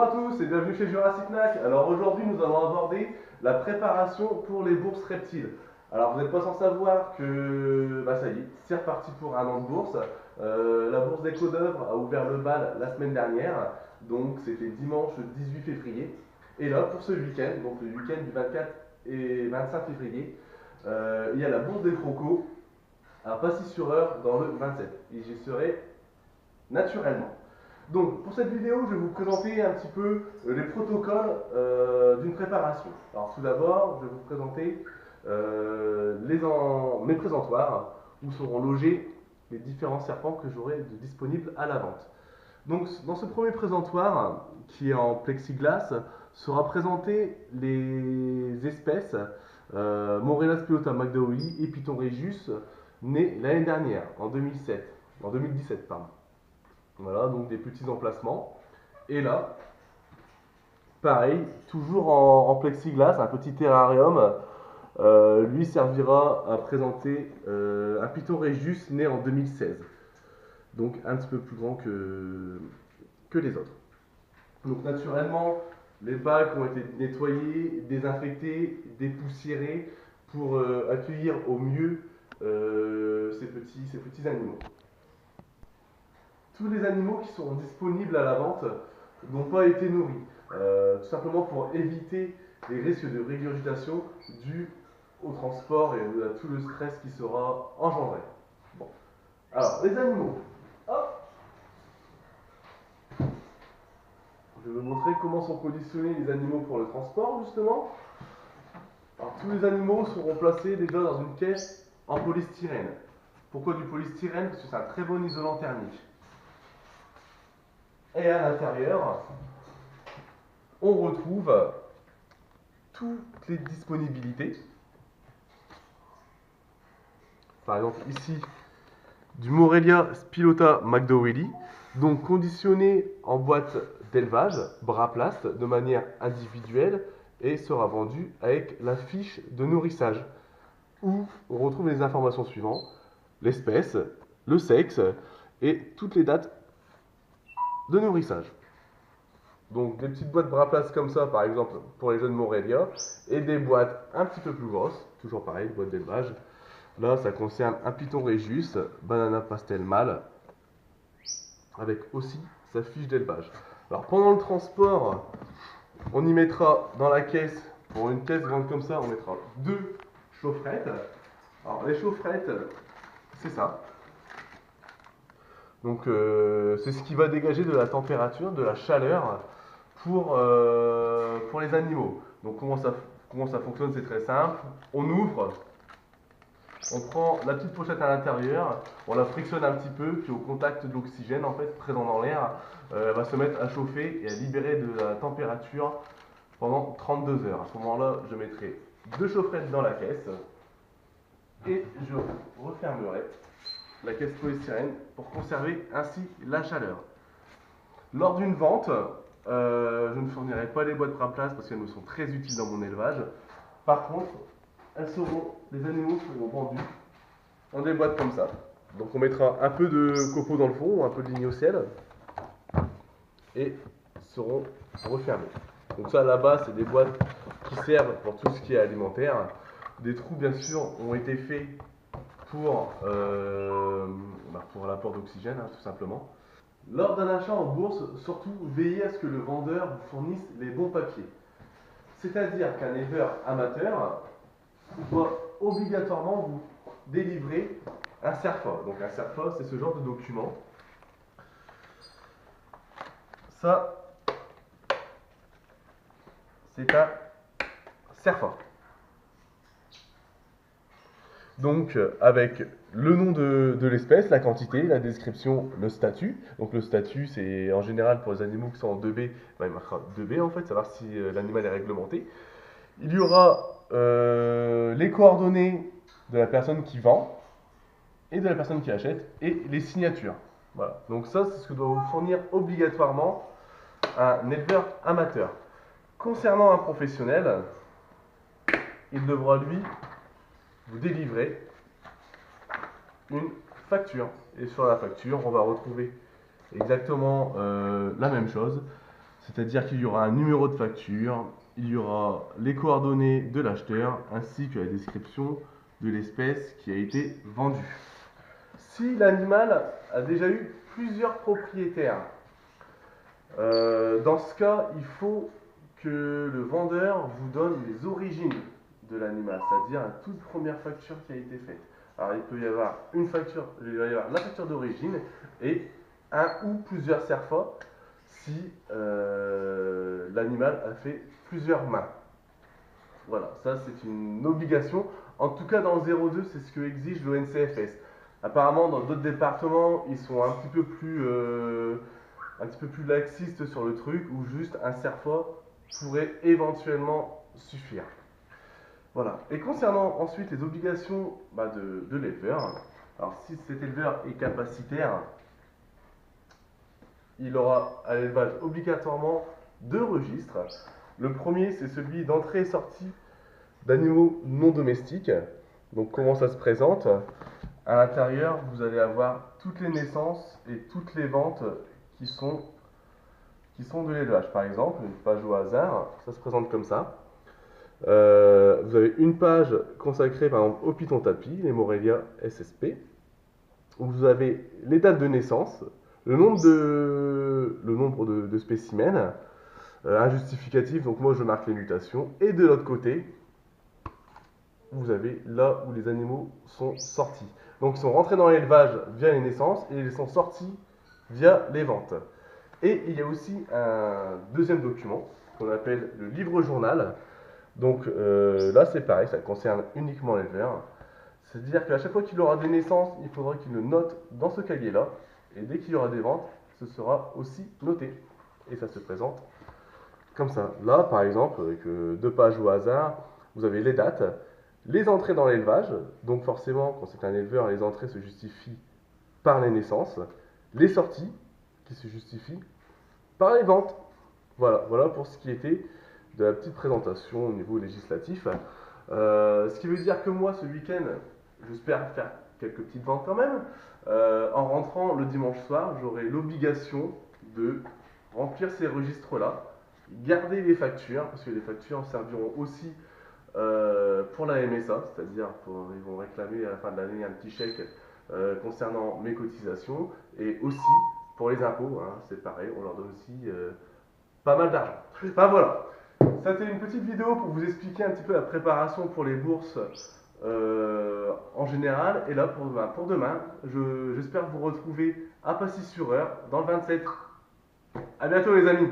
à tous et bienvenue chez Jurassic Nac. Alors aujourd'hui nous allons aborder la préparation pour les bourses reptiles. Alors vous n'êtes pas sans savoir que ça y est, c'est reparti pour un an de bourse. La bourse des Codes-d'œuvre a ouvert le bal la semaine dernière, donc c'était dimanche 18 février. Et là pour ce week-end, donc le week-end du 24 et 25 février, il y a la bourse des Crocos à Passy-sur-Eure dans le 27. Et j'y serai naturellement. Donc, pour cette vidéo, je vais vous présenter un petit peu les protocoles d'une préparation. Alors, tout d'abord, je vais vous présenter mes présentoirs où seront logés les différents serpents que j'aurai disponibles à la vente. Donc, dans ce premier présentoir, qui est en plexiglas, sera présenté les espèces Morelia spilota mcdowelli et Python regius, nés l'année dernière, en 2017, pardon. Voilà, donc des petits emplacements. Et là, pareil, toujours en plexiglas, un petit terrarium, lui servira à présenter un Python regius né en 2016. Donc un petit peu plus grand que les autres. Donc naturellement, les bacs ont été nettoyés, désinfectés, dépoussiérés pour accueillir au mieux ces petits animaux. Tous les animaux qui seront disponibles à la vente n'ont pas été nourris, tout simplement pour éviter les risques de régurgitation dus au transport et à tout le stress qui sera engendré. Bon. Alors, les animaux. Hop. Je vais vous montrer comment sont positionnés les animaux pour le transport, justement. Alors, tous les animaux seront placés déjà dans une caisse en polystyrène. Pourquoi du polystyrène? Parce que c'est un très bon isolant thermique. Et à l'intérieur, on retrouve toutes les disponibilités. Par exemple, ici, du Morelia spilota mcdowelli, donc conditionné en boîte d'élevage, Braplast, de manière individuelle, et sera vendu avec la fiche de nourrissage, où on retrouve les informations suivantes: l'espèce, le sexe et toutes les dates de nourrissage. Donc des petites boîtes Braplast comme ça, par exemple, pour les jeunes Morelia, et des boîtes un petit peu plus grosses, toujours pareil, boîte d'élevage. Là, ça concerne un Python regius, banana pastel mâle, avec aussi sa fiche d'élevage. Alors pendant le transport, on y mettra dans la caisse, pour une caisse grande comme ça, on mettra 2 chaufferettes. Alors les chaufferettes, c'est ça. Donc c'est ce qui va dégager de la température, de la chaleur pour les animaux. Donc comment ça fonctionne? C'est très simple. On ouvre, on prend la petite pochette à l'intérieur, on la frictionne un petit peu, puis au contact de l'oxygène en fait présent dans l'air, elle va se mettre à chauffer et à libérer de la température pendant 32 heures. À ce moment-là, je mettrai 2 chaufferettes dans la caisse et je refermerai la caisse polystyrène pour conserver ainsi la chaleur. Lors d'une vente, je ne fournirai pas les boîtes Braplast parce qu'elles me sont très utiles dans mon élevage. Par contre, les animaux seront vendus dans des boîtes comme ça. Donc on mettra un peu de copeaux dans le fond, un peu de ligne au ciel, et seront refermés. Donc ça là-bas, c'est des boîtes qui servent pour tout ce qui est alimentaire. Des trous bien sûr ont été faits pour l'apport d'oxygène, tout simplement. Lors d'un achat en bourse, surtout veillez à ce que le vendeur vous fournisse les bons papiers. C'est-à-dire qu'un éleveur amateur doit obligatoirement vous délivrer un CERFA. Donc un CERFA, c'est ce genre de document. Ça, c'est un CERFA. Donc avec le nom de l'espèce, la quantité, la description, le statut. Donc le statut, c'est en général pour les animaux qui sont en 2B, il marquera 2B en fait, savoir si l'animal est réglementé. Il y aura les coordonnées de la personne qui vend et de la personne qui achète et les signatures. Voilà. Donc ça, c'est ce que doit vous fournir obligatoirement un éleveur amateur. Concernant un professionnel, il devra lui vous délivrer une facture. Et sur la facture, on va retrouver exactement la même chose. C'est-à-dire qu'il y aura un numéro de facture, il y aura les coordonnées de l'acheteur ainsi que la description de l'espèce qui a été vendue. Si l'animal a déjà eu plusieurs propriétaires, dans ce cas, il faut que le vendeur vous donne les origines de l'animal, c'est-à-dire la toute première facture qui a été faite. Alors il peut y avoir une facture, il va y avoir la facture d'origine et un ou plusieurs CERFA si l'animal a fait plusieurs mains. Voilà, ça c'est une obligation. En tout cas dans le 02, c'est ce que exige l'ONCFS. Apparemment dans d'autres départements, ils sont un petit peu plus laxistes sur le truc, où juste un CERFA pourrait éventuellement suffire. Voilà. Et concernant ensuite les obligations de l'éleveur, alors si cet éleveur est capacitaire, il aura à l'élevage obligatoirement 2 registres. Le premier, c'est celui d'entrée et sortie d'animaux non domestiques. Donc comment ça se présente? À l'intérieur, vous allez avoir toutes les naissances et toutes les ventes qui sont de l'élevage. Par exemple, une page au hasard, ça se présente comme ça. Vous avez une page consacrée par exemple au Python tapis, les Morelia SSP, où vous avez les dates de naissance, le nombre de spécimens, un justificatif, donc moi je marque les mutations, et de l'autre côté, vous avez là où les animaux sont sortis. Donc ils sont rentrés dans l'élevage via les naissances et ils sont sortis via les ventes. Et il y a aussi un deuxième document qu'on appelle le livre journal. Donc là c'est pareil, ça concerne uniquement l'éleveur. C'est-à-dire qu'à chaque fois qu'il aura des naissances, il faudra qu'il le note dans ce cahier-là. Et dès qu'il y aura des ventes, ce sera aussi noté. Et ça se présente comme ça. Là, par exemple, avec 2 pages au hasard, vous avez les dates, les entrées dans l'élevage. Donc forcément, quand c'est un éleveur, les entrées se justifient par les naissances. Les sorties, qui se justifient par les ventes. Voilà pour ce qui était de la petite présentation au niveau législatif. Ce qui veut dire que moi, ce week-end, j'espère faire quelques petites ventes quand même. En rentrant le dimanche soir, j'aurai l'obligation de remplir ces registres-là, garder les factures, parce que les factures serviront aussi pour la MSA, c'est-à-dire ils vont réclamer à la fin de l'année un petit chèque concernant mes cotisations, et aussi pour les impôts, hein, c'est pareil, on leur donne aussi pas mal d'argent. Enfin voilà, c'était une petite vidéo pour vous expliquer un petit peu la préparation pour les bourses en général. Et là, pour demain, j'espère vous retrouver à Passy-sur-Eure dans le 27. A bientôt les amis!